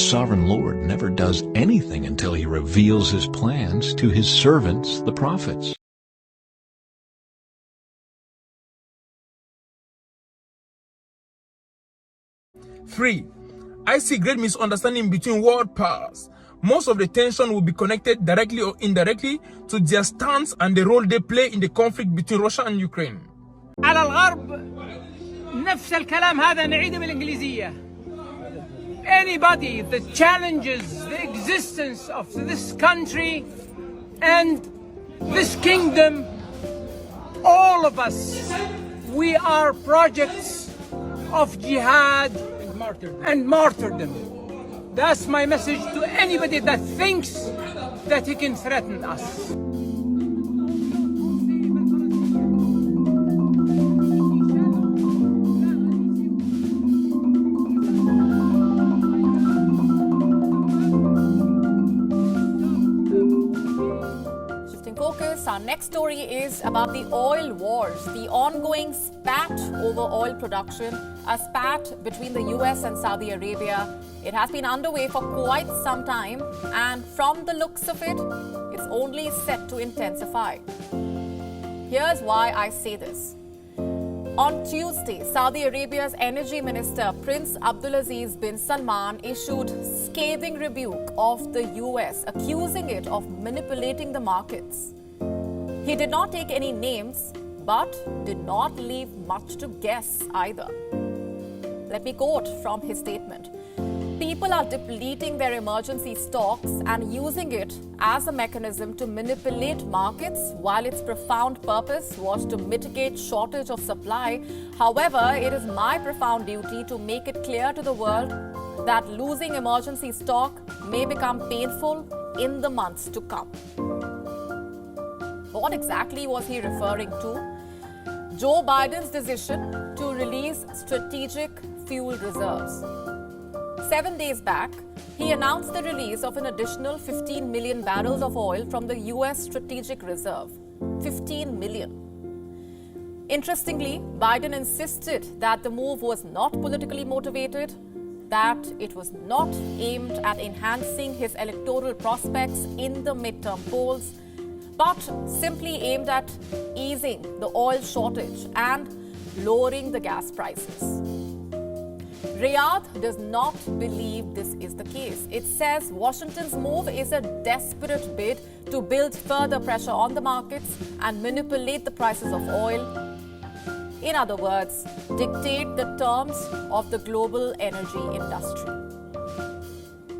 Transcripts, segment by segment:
sovereign Lord never does anything until he reveals his plans to his servants, the prophets. Three, I see great misunderstanding between world powers. Most of the tension will be connected directly or indirectly to their stance and the role they play in the conflict between Russia and Ukraine. على الغرب نفس الكلام هذا نعيده بالإنجليزية. Anybody that challenges the existence of this country and this kingdom, all of us, we are projects of jihad and martyrdom. That's my message to anybody that thinks that he can threaten us. Our next story is about the oil wars, the ongoing spat over oil production, a spat between the US and Saudi Arabia. It has been underway for quite some time, and from the looks of it, it's only set to intensify. Here's why I say this. On Tuesday, Saudi Arabia's energy minister, Prince Abdulaziz bin Salman, issued scathing rebuke of the US, accusing it of manipulating the markets. He did not take any names, but did not leave much to guess either. Let me quote from his statement. People are depleting their emergency stocks and using it as a mechanism to manipulate markets, while its profound purpose was to mitigate shortage of supply. However, it is my profound duty to make it clear to the world that losing emergency stock may become painful in the months to come. What exactly was he referring to? Joe Biden's decision to release strategic fuel reserves. 7 days back, he announced the release of an additional 15 million barrels of oil from the US Strategic Reserve. 15 million. Interestingly, Biden insisted that the move was not politically motivated, that it was not aimed at enhancing his electoral prospects in the midterm polls, but simply aimed at easing the oil shortage and lowering the gas prices. Riyadh does not believe this is the case. It says Washington's move is a desperate bid to build further pressure on the markets and manipulate the prices of oil. In other words, dictate the terms of the global energy industry.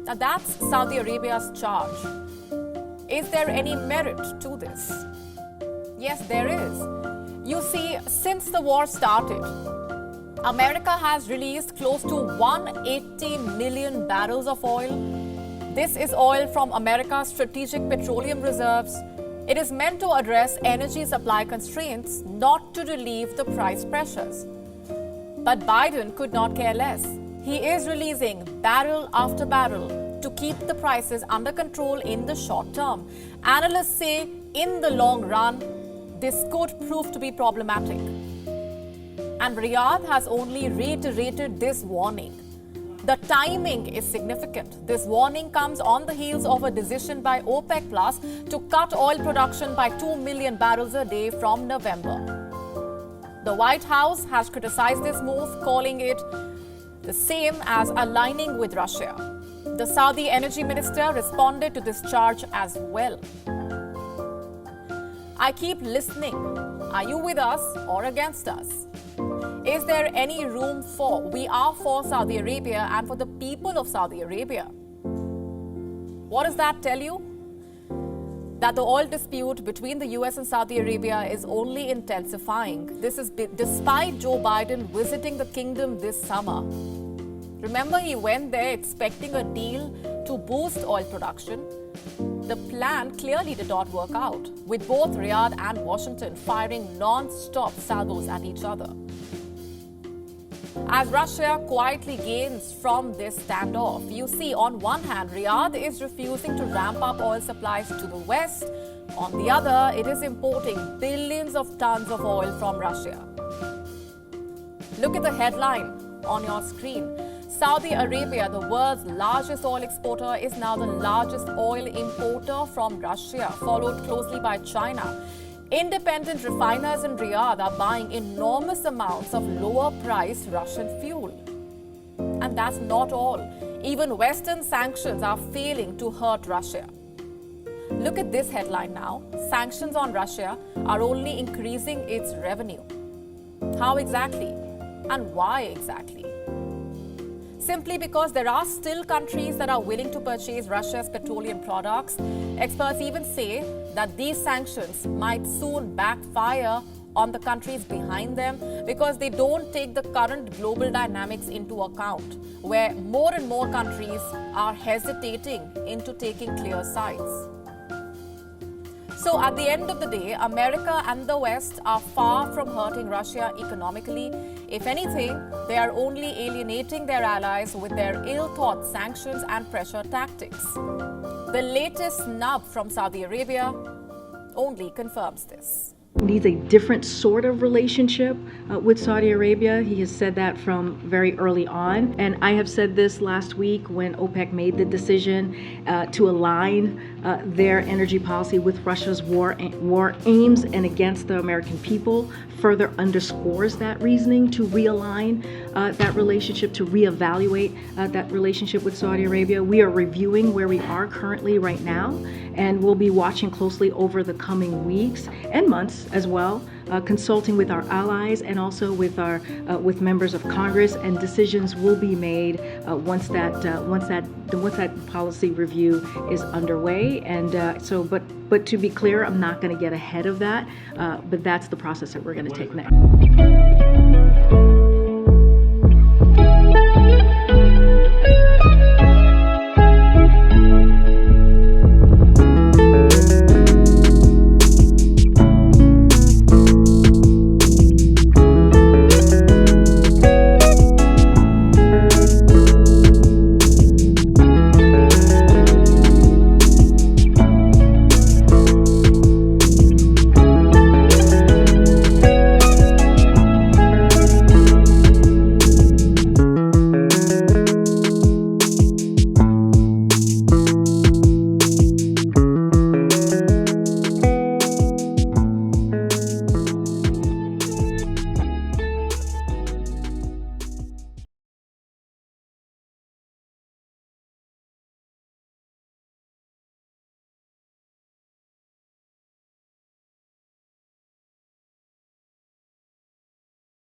Now that's Saudi Arabia's charge. Is there any merit to this? Yes, there is. You see, since the war started, America has released close to 180 million barrels of oil. This is oil from America's strategic petroleum reserves. It is meant to address energy supply constraints, not to relieve the price pressures. But Biden could not care less. He is releasing barrel after barrel to keep the prices under control in the short term. Analysts say in the long run, this could prove to be problematic. And Riyadh has only reiterated this warning. The timing is significant. This warning comes on the heels of a decision by OPEC Plus to cut oil production by 2 million barrels a day from November. The White House has criticized this move, calling it the same as aligning with Russia. The Saudi energy minister responded to this charge as well. I keep listening. Are you with us or against us? Is there any room for? We are for Saudi Arabia and for the people of Saudi Arabia. What does that tell you? That the oil dispute between the US and Saudi Arabia is only intensifying. This is despite Joe Biden visiting the kingdom this summer. Remember, he went there expecting a deal to boost oil production. The plan clearly did not work out, with both Riyadh and Washington firing non-stop salvos at each other. As Russia quietly gains from this standoff, you see, on one hand, Riyadh is refusing to ramp up oil supplies to the West. On the other, it is importing billions of tons of oil from Russia. Look at the headline on your screen. Saudi Arabia, the world's largest oil exporter, is now the largest oil importer from Russia, followed closely by China. Independent refiners in Riyadh are buying enormous amounts of lower-priced Russian fuel. And that's not all. Even Western sanctions are failing to hurt Russia. Look at this headline now. Sanctions on Russia are only increasing its revenue. How exactly? And why exactly? Simply because there are still countries that are willing to purchase Russia's petroleum products. Experts even say that these sanctions might soon backfire on the countries behind them because they don't take the current global dynamics into account, where more and more countries are hesitating into taking clear sides. So at the end of the day, America and the West are far from hurting Russia economically. If anything, they are only alienating their allies with their ill-thought sanctions and pressure tactics. The latest snub from Saudi Arabia only confirms this. Needs a different sort of relationship with Saudi Arabia. He has said that from very early on. And I have said this last week when OPEC made the decision to align their energy policy with Russia's war aims and against the American people, further underscores that reasoning to realign that relationship, to reevaluate that relationship with Saudi Arabia. We are reviewing where we are currently right now, and we'll be watching closely over the coming weeks and months as well, consulting with our allies and also with our with members of Congress, and decisions will be made once that policy review is underway. And but to be clear, I'm not going to get ahead of that, but that's the process that we're going to take next.